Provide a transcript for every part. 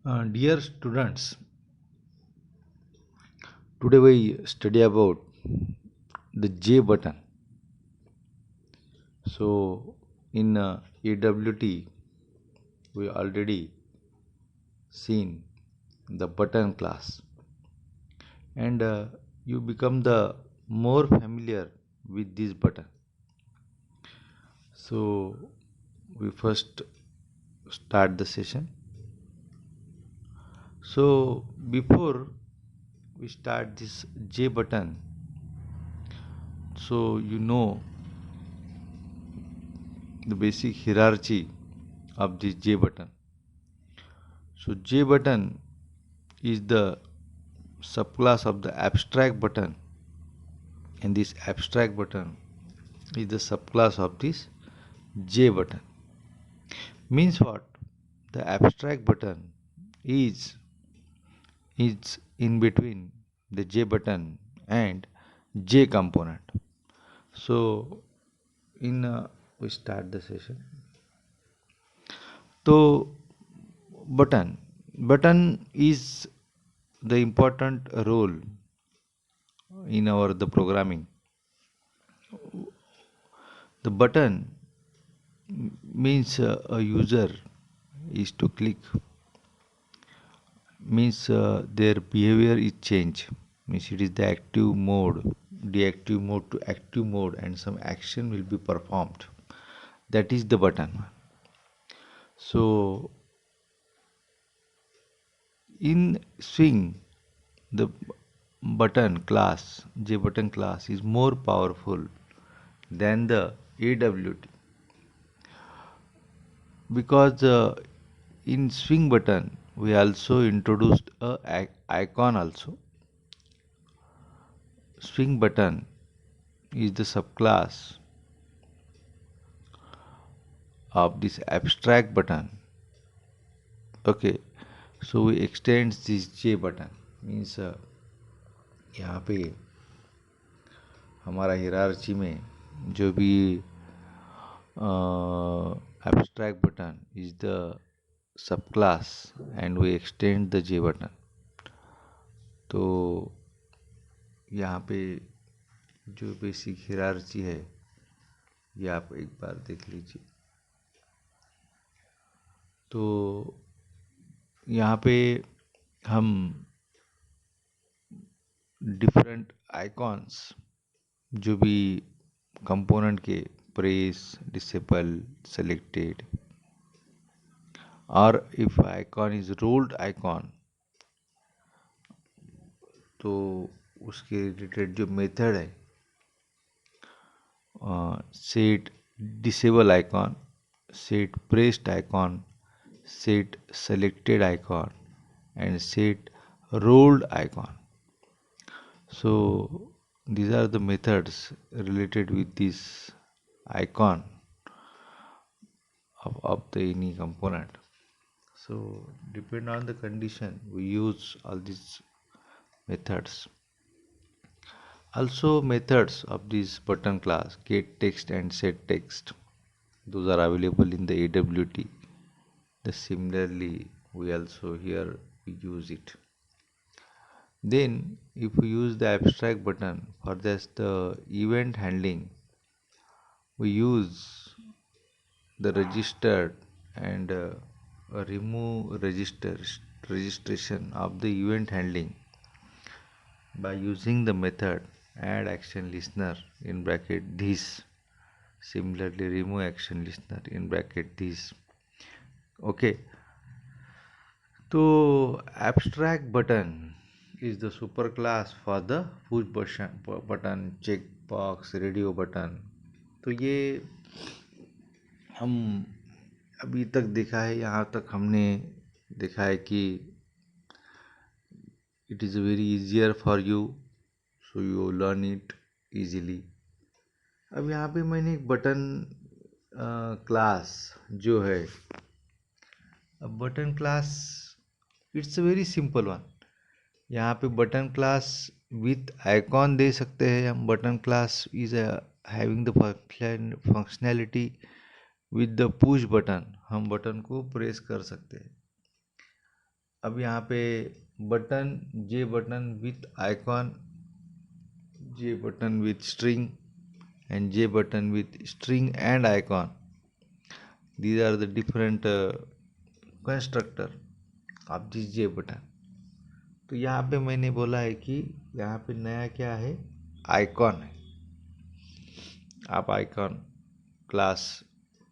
Dear students, today we study about the J button. So, in AWT, we already seen the button class, and you become the more familiar with this button. So, we first start the session. So, before we start this J button, so you know the basic hierarchy of this J button. So J button is the subclass of the abstract button, and this abstract button is the subclass of this J button. Means what? The abstract button is is in between the J button and J component. So in we start the session. So button is the important role in our the programming. The button means a user is to click, means their behavior is change, means it is the active mode, deactive mode to active mode, and some action will be performed. That is the button. So in swing, the button class, J button class, is more powerful than the AWT, because in swing button we also introduced a icon also. Swing button is the subclass of this abstract button. Okay, so we extend this J button, means यहाँ पे हमारा hierarchy में जो भी abstract button is the subclass, and we extend the J button. तो यहाँ पे जो बेसिक हिरार्ची है ये आप एक बार देख लीजिए. तो यहाँ पे हम डिफरेंट आइकॉन्स जो भी कंपोनेंट के प्रेस, डिसेबल, सेलेक्टेड, और if icon is rolled icon, तो उसके रिलेटेड जो मेथड है, set disable icon, set pressed icon, set selected icon, and set rolled icon. So these are the methods related with this icon of the any component. So depend on the condition we use all these methods. Also methods of this button class, get text and set text, those are available in the AWT. Similarly, we also here we use it. Then, if we use the abstract button for just the event handling, we use the registered and remove registration of the event handling by using the method add action listener in bracket this. Similarly, remove action listener in bracket this. Okay, so abstract button is the superclass for the push button, checkbox, radio button. तो ये हम अभी तक देखा है, यहाँ तक हमने देखा है कि it is very easier for you, so you learn it easily. अब यहाँ पे मैंने एक बटन क्लास जो है, अब button class it's a very simple one. यहाँ पे बटन क्लास विथ आइकॉन दे सकते हैं हम. Button class is having the functionality with the push button. हम बटन को प्रेस कर सकते हैं. अब यहाँ पे button, J button with icon, J button with string, and J button with string and icon. These are the different constructor of this J button. तो यहाँ पे मैंने बोला है कि यहाँ पे नया क्या है, आइकॉन है। आप आइकॉन क्लास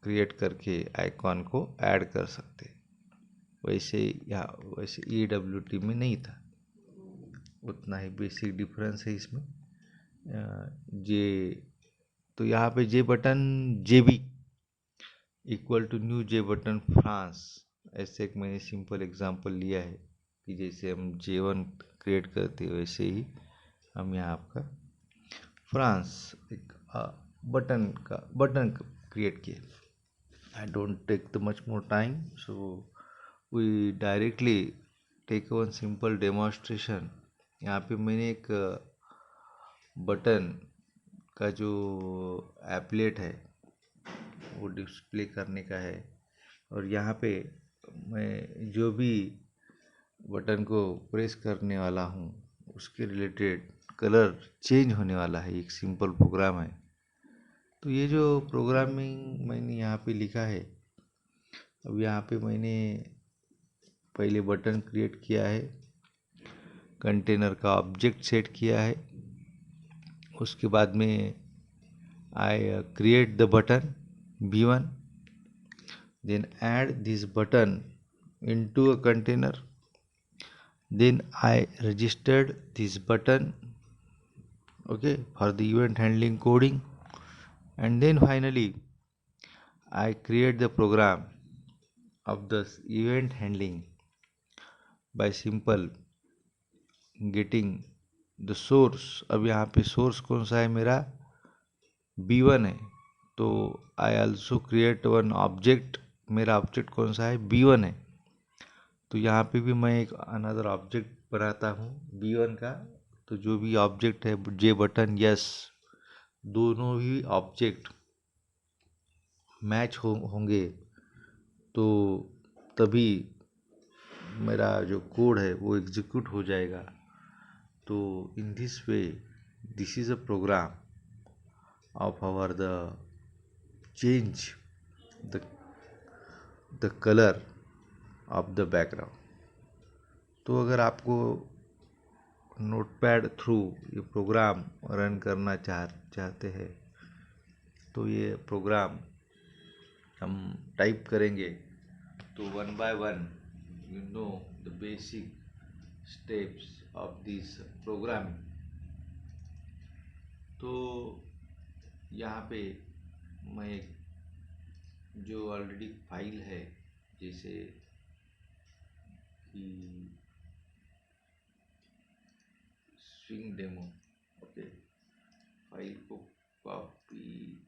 क्रिएट करके आइकॉन को ऐड कर सकते। वैसे यहाँ वैसे EWT में नहीं था, उतना ही बेसिक डिफरेंस है इसमें। जे तो यहाँ पे J button JB equal to new J button फ्रांस, ऐसे एक मैंने सिंपल एग्जांपल लिया है कि जैसे हम J1 क्रिएट करते हैं वैसे ही हम यहाँ आपका फ्रांस एक बटन क्रिएट किए। I don't take the much more time, so we directly take one simple demonstration. यहाँ पे मैंने एक बटन का जो एप्लेट है वो डिस्प्ले करने का है, और यहाँ पे मैं जो भी बटन को प्रेस करने वाला हूँ उसके रिलेटेड कलर चेंज होने वाला है। एक सिंपल प्रोग्राम है। तो ये जो प्रोग्रामिंग मैंने यहाँ पे लिखा है, अब यहाँ पे मैंने पहले बटन क्रिएट किया है, कंटेनर का ऑब्जेक्ट सेट किया है, उसके बाद में I create the button B1, then add this button into a container, then I registered this button, okay, for the event handling coding, and then finally I create the program of the event handling by simple getting the source। अब यहाँ पे source कौन सा है, मेरा B1 है, तो I also create one object. मेरा ऑब्जेक्ट कौन सा है, B1 है, तो यहाँ पे भी मैं एक अनदर ऑब्जेक्ट बनाता हूँ B1 का। तो जो भी ऑब्जेक्ट है जे बटन, यस, दोनों ही ऑब्जेक्ट मैच होंगे तो तभी मेरा जो कोड है वो एग्जीक्यूट हो जाएगा। तो in this way this is a program of our the change the colour of the background. तो अगर आपको नोटपैड थ्रू ये प्रोग्राम रन करना चाहते हैं तो ये प्रोग्राम हम टाइप करेंगे तो one by one you know the basic steps of this programming. तो यहाँ पे मैं जो ऑलरेडी फाइल है, जैसे कि स्विंग डेमो, ओके, फाइल को कॉपी,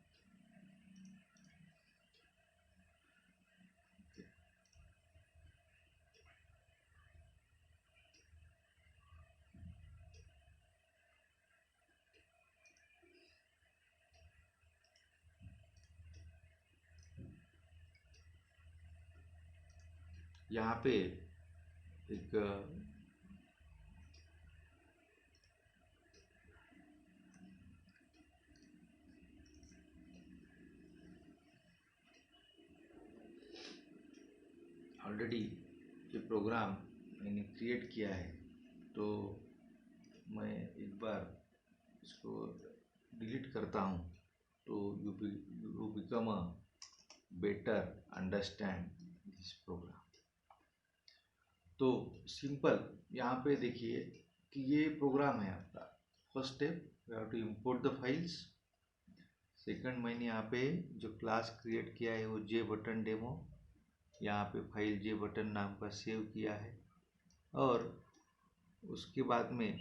यहाँ पे एक ऑलरेडी ये प्रोग्राम मैंने क्रिएट किया है, तो मैं एक बार इसको डिलीट करता हूँ तो you become a better understand this program. तो सिंपल यहाँ पे देखिए कि ये प्रोग्राम है आपका। First step you have to import the files. Second, मैंने यहाँ पे जो क्लास क्रिएट किया है वो जे बटन डेमो, यहाँ पे फाइल जे बटन नाम का सेव किया है, और उसके बाद में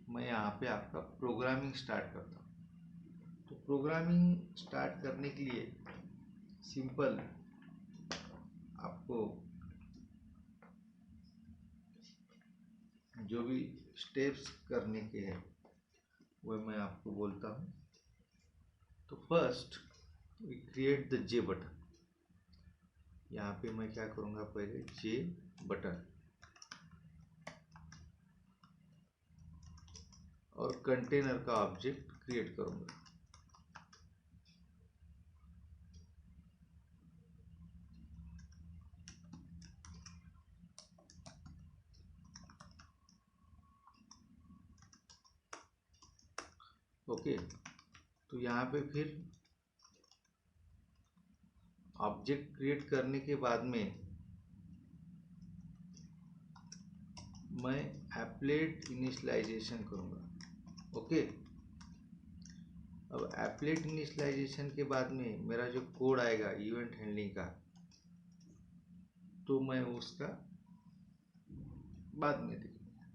मैं यहाँ पे आपका प्रोग्रामिंग स्टार्ट करता हूँ। तो प्रोग्रामिंग स्टार्ट करने के लिए सिंपल आपको जो भी स्टेप्स करने के हैं वो मैं आपको बोलता हूँ। तो first we create the J button. यहाँ पे मैं क्या करूँगा, पहले जे बटन और कंटेनर का ऑब्जेक्ट क्रिएट करूंगा। ओके, तो यहाँ पे फिर ऑब्जेक्ट क्रिएट करने के बाद में मैं एप्लेट इनिशियलाइजेशन करूँगा। ओके, अब एप्लेट इनिशियलाइजेशन के बाद में मेरा जो कोड आएगा इवेंट हैंडलिंग का, तो मैं उसका बाद में देखूँगा।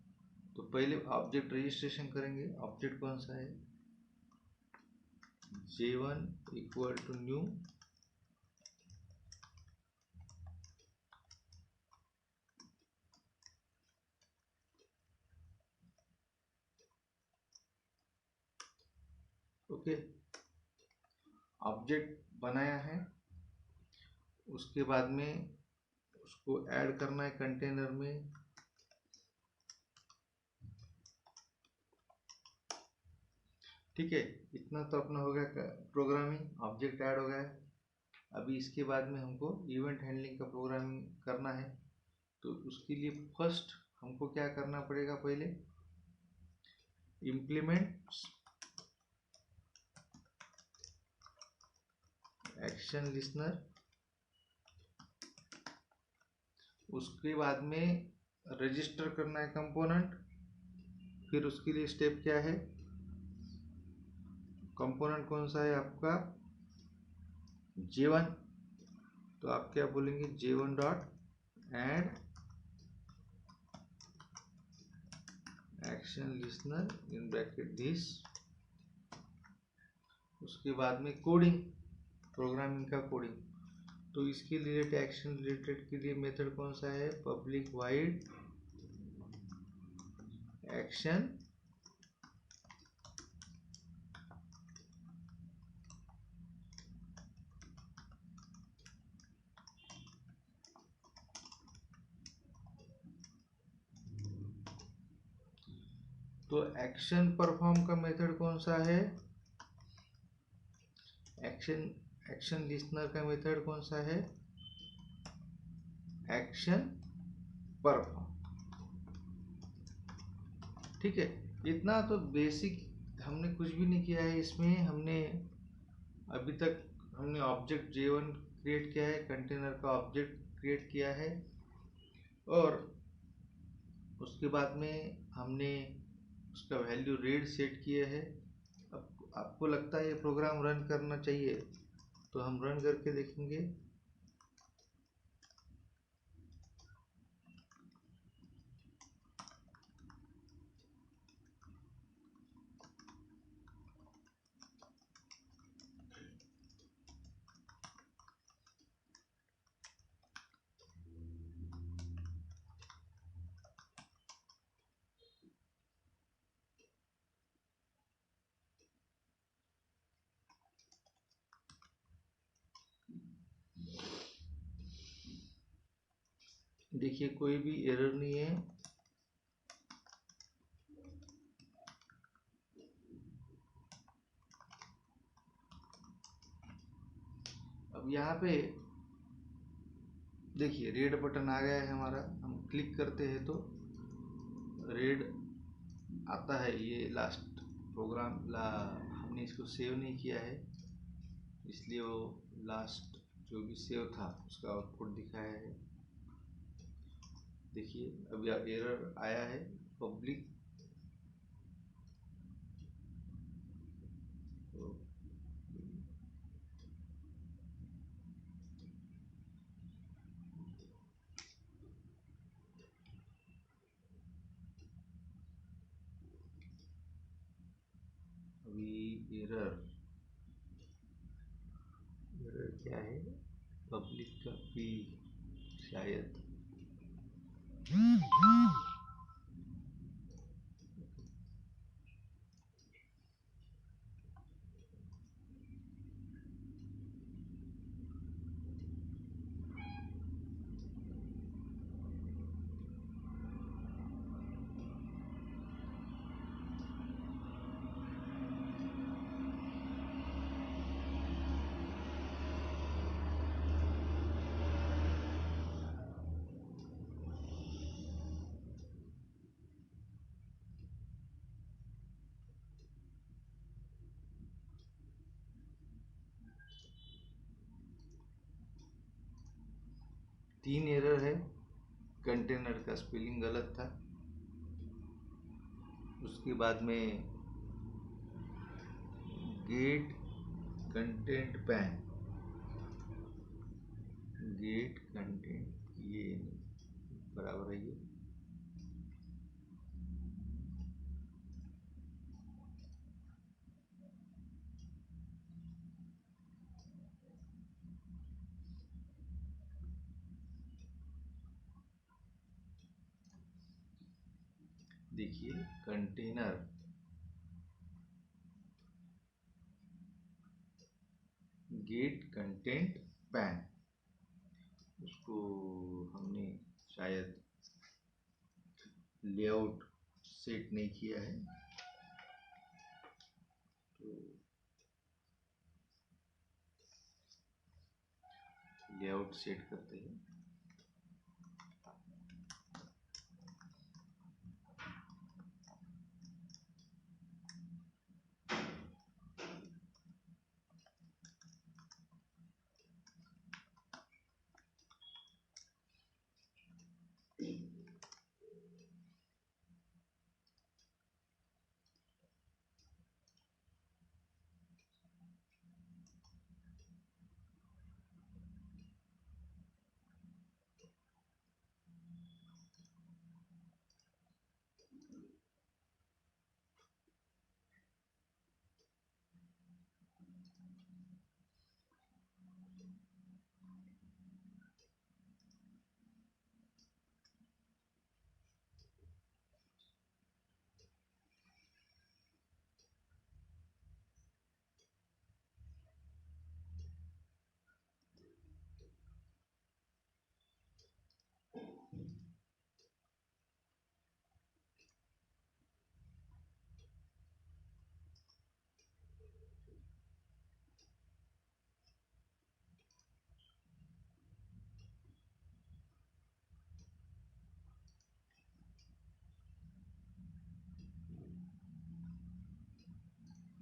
तो पहले ऑब्जेक्ट रजिस्ट्रेशन करेंगे। ऑब्जेक्ट कौन सा है? J1 equal to new okay, object बनाया है। उसके बाद में उसको ऐड करना है कंटेनर में। ठीक है, इतना तो अपना हो गया प्रोग्रामिंग। ऑब्जेक्ट ऐड हो गया है। अभी इसके बाद में हमको इवेंट हैंडलिंग का प्रोग्रामिंग करना है। तो उसके लिए फर्स्ट हमको क्या करना पड़ेगा? पहले इम्प्लीमेंट एक्शन लिस्नर, उसके बाद में रजिस्टर करना है कंपोनेंट। फिर उसके लिए स्टेप क्या है? कंपोनेंट कौन सा है आपका? J1। तो आप क्या बोलेंगे? J1 dot add action listener in bracket this. उसके बाद में कोडिंग, प्रोग्रामिंग का कोडिंग। तो इसके रिलेटेड एक्शन रिलेटेड के लिए मेथड कौन सा है? पब्लिक वाइड एक्शन तो एक्शन परफॉर्म का मेथड कौन सा है? एक्शन लिस्नर का मेथड कौन सा है? Action perform. ठीक है, इतना तो बेसिक, हमने कुछ भी नहीं किया है इसमें। हमने अभी तक ऑब्जेक्ट J1 क्रिएट किया है, कंटेनर का ऑब्जेक्ट क्रिएट किया है, और उसके बाद में हमने उसका वैल्यू रीड सेट किया है। अब आपको लगता है ये प्रोग्राम रन करना चाहिए, तो हम रन करके देखेंगे। देखिए, कोई भी एरर नहीं है। अब यहाँ पे देखिए रेड बटन आ गया है हमारा। हम क्लिक करते हैं तो रेड आता है। ये लास्ट प्रोग्राम हमने इसको सेव नहीं किया है, इसलिए वो लास्ट जो भी सेव था उसका आउटपुट दिखाया है। देखिए अब एरर आया है, पब्लिक अभी एरर क्या है? पब्लिक का पी शायद। 3 एरर है। कंटेनर का स्पेलिंग गलत था, उसके बाद में get content pane, get content ये बराबर है ये। देखिए कंटेनर गेट कंटेंट पैन, उसको हमने शायद लेआउट सेट नहीं किया है, तो लेआउट सेट करते हैं।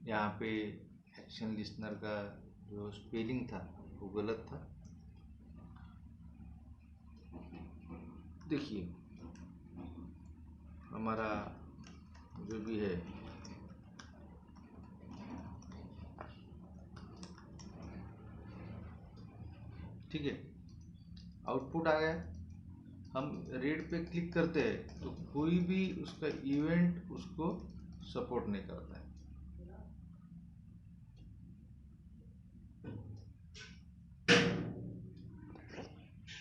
यहाँ पे एक्शन लिस्नर का जो स्पेलिंग था वो गलत था। देखिए हमारा जो भी है ठीक है, आउटपुट आ गया। हम रीड पे क्लिक करते हैं तो कोई भी उसका इवेंट उसको सपोर्ट नहीं करता है।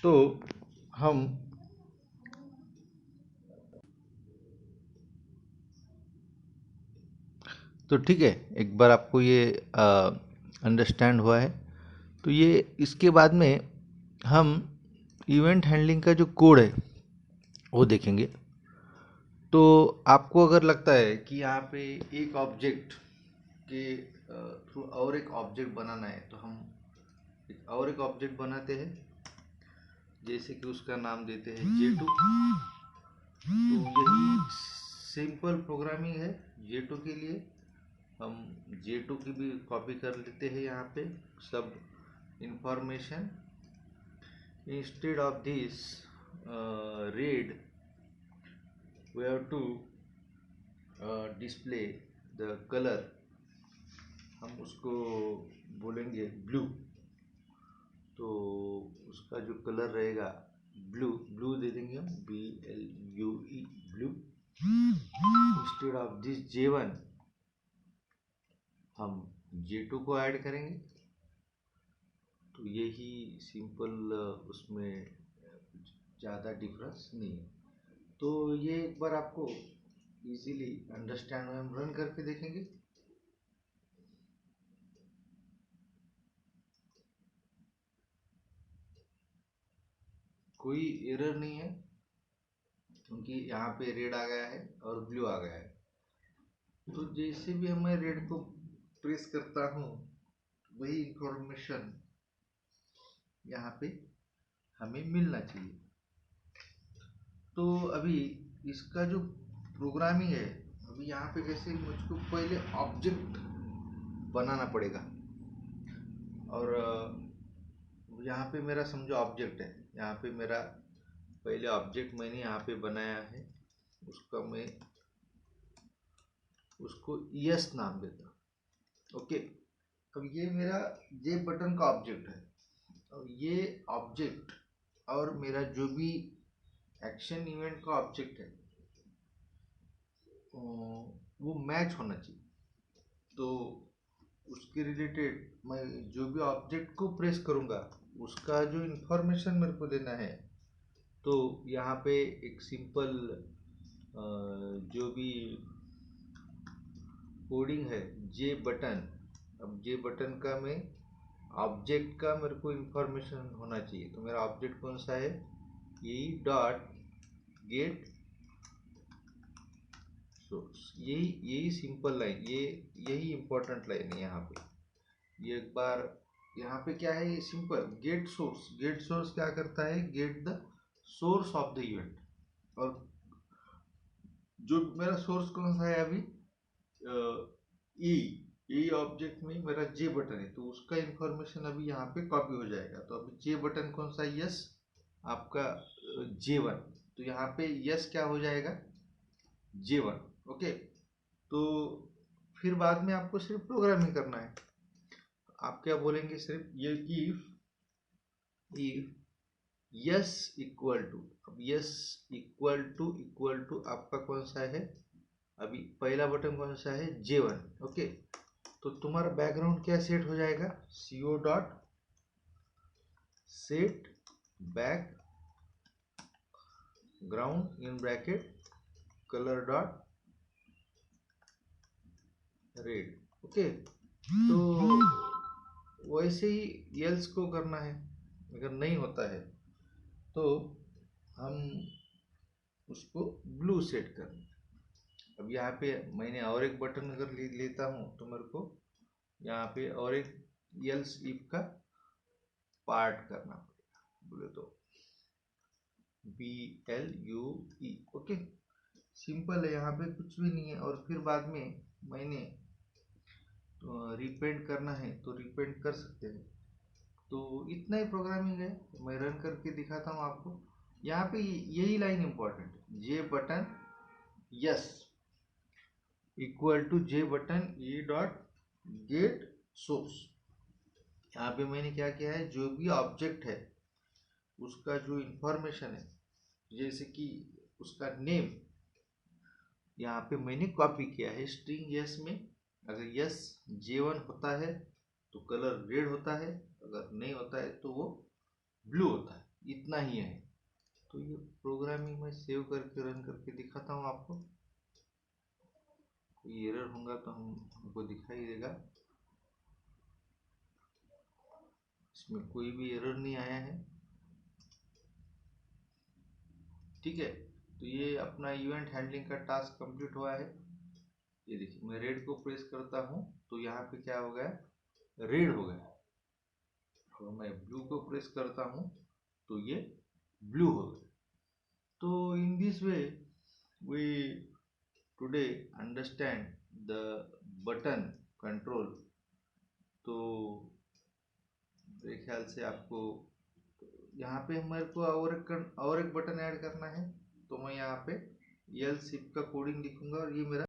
तो हम तो ठीक है, एक बार आपको ये अंडरस्टैंड हुआ है, तो ये इसके बाद में हम इवेंट हैंडलिंग का जो कोड है वो देखेंगे। तो आपको अगर लगता है कि यहाँ पे एक ऑब्जेक्ट के थ्रू और एक ऑब्जेक्ट बनाना है, तो हम और एक ऑब्जेक्ट बनाते हैं, जैसे कि उसका नाम देते हैं J2। तो यही सिंपल प्रोग्रामिंग है J2 के लिए। हम J2 की भी कॉपी कर लेते हैं यहाँ पे सब information. Instead of this read we have to display the color, हम उसको बोलेंगे ब्लू। तो उसका जो कलर रहेगा ब्लू, ब्लू दे देंगे हम BLUE blue. Instead of this J1 हम J2 को ऐड करेंगे। तो यही सिंपल, उसमें ज़्यादा डिफरेंस नहीं है। तो ये एक बार आपको इजीली अंडरस्टैंड, हम रन करके देखेंगे। कोई एरर नहीं है क्योंकि यहाँ पे रेड आ गया है और ब्लू आ गया है। तो जैसे भी मैं रेड को प्रेस करता हूँ वही इंफॉर्मेशन यहाँ पे हमें मिलना चाहिए। तो अभी इसका जो प्रोग्रामिंग है, अभी यहाँ पे जैसे मुझको पहले ऑब्जेक्ट बनाना पड़ेगा, और यहाँ पे मेरा समझो ऑब्जेक्ट है, यहाँ पे मेरा पहले ऑब्जेक्ट मैंने यहाँ पे बनाया है, उसका मैं उसको यस नाम देता हूँ। ओके, अब ये मेरा जे बटन का ऑब्जेक्ट है। अब ये ऑब्जेक्ट और मेरा जो भी एक्शन इवेंट का ऑब्जेक्ट है वो मैच होना चाहिए। तो उसके रिलेटेड मैं जो भी ऑब्जेक्ट को प्रेस करूँगा उसका जो इंफॉर्मेशन मेरे को देना है, तो यहाँ पे एक सिंपल जो भी कोडिंग है जे बटन। अब जे बटन का मैं ऑब्जेक्ट का मेरे को इंफॉर्मेशन होना चाहिए। तो मेरा ऑब्जेक्ट कौन सा है, यही डॉट गेट सोर्स। यही सिंपल लाइन, यही इंपॉर्टेंट लाइन है यहाँ पे। ये एक बार यहाँ पे क्या है, ये simple get source. Get source क्या करता है, get the source of the event. और जो मेरा सोर्स कौन सा है अभी, ई ऑब्जेक्ट में मेरा जे बटन है, तो उसका इंफॉर्मेशन अभी यहाँ पे कॉपी हो जाएगा। तो अभी जे बटन कौन सा, यस आपका J1। तो यहाँ पे यस क्या हो जाएगा, J1। ओके, तो फिर बाद में आपको सिर्फ प्रोग्रामिंग करना है। आप क्या बोलेंगे, सिर्फ ये इफ यस इक्वल टू, अब यस इक्वल टू आपका कौन सा है, अभी पहला बटन कौन सा है, J1। ओके, तो तुम्हारा बैकग्राउंड क्या सेट हो जाएगा, co dot set back ground in bracket colour dot red. Okay, तो वैसे ही एल्स को करना है। अगर नहीं होता है तो हम उसको ब्लू सेट करना। अब यहाँ पे मैंने और एक बटन अगर लेता हूँ तो मेरे को यहाँ पे और एक एल्स इफ का पार्ट करना पड़ेगा। बोले तो BLUE। ओके, सिंपल है, यहाँ पे कुछ भी नहीं है। और फिर बाद में मैंने रिपेंट करना है तो रिपेंट कर सकते हैं। तो इतना ही प्रोग्रामिंग है। मैं रन करके दिखाता हूँ आपको। यहाँ पे यही लाइन इंपॉर्टेंट है, J button yes equal to J button E dot get source. यहाँ पे मैंने क्या किया है, जो भी ऑब्जेक्ट है उसका जो इंफॉर्मेशन है, जैसे कि उसका नेम यहाँ पे मैंने कॉपी किया है स्ट्रिंग यस में। अगर यस J1 होता है तो कलर रेड होता है, अगर नहीं होता है तो वो ब्लू होता है। इतना ही है। तो ये प्रोग्रामिंग में सेव करके रन करके दिखाता हूँ आपको। कोई एरर होगा तो हमको दिखाई देगा। इसमें कोई भी एरर नहीं आया है, ठीक है। तो ये अपना इवेंट हैंडलिंग का टास्क कंप्लीट हुआ है। ये देखिए, मैं रेड को प्रेस करता हूँ तो यहाँ पे क्या हो गया, रेड हो गया। और मैं ब्लू को प्रेस करता हूँ तो ये ब्लू हो गया। तो in this way we today understand the button control. तो मेरे ख्याल से आपको यहाँ पे मेरे को और एक बटन ऐड करना है। तो मैं यहाँ पे एल सिप का कोडिंग लिखूंगा और ये मेरा